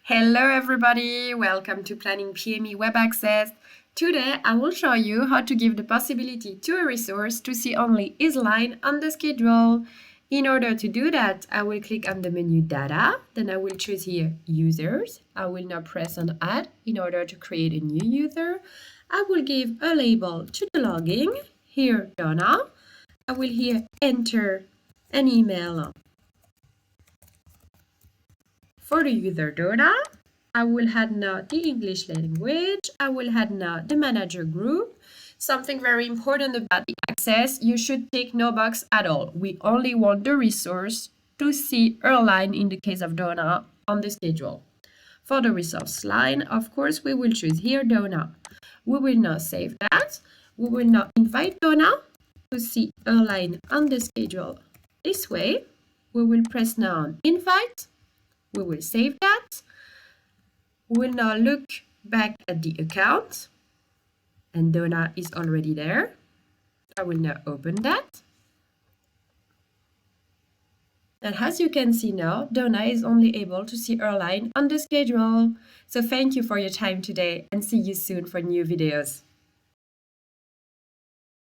Hello everybody, welcome to PlanningPME Web Access. Today I will show you how to give the possibility to a resource to see only his line on the schedule. In order to do that, I will click on the menu Data, then I will choose here Users. I will now press on Add in order to create a new user. I will give a label to the login, here Donna. I will here enter an email for the user Donna. I will add now the English language. I will add now the manager group. Something very important about the access, you should tick no box at all. We only want the resource to see her line in the case of Donna on the schedule. For the resource line, of course, we will choose here Donna. We will now save that. We will now invite Donna to see her line on the schedule this way. We will press now on invite. We will save that. We will now look back at the account, and Donna is already there. I will now open that. And as you can see now, Donna is only able to see her line on the schedule. So thank you for your time today and see you soon for new videos.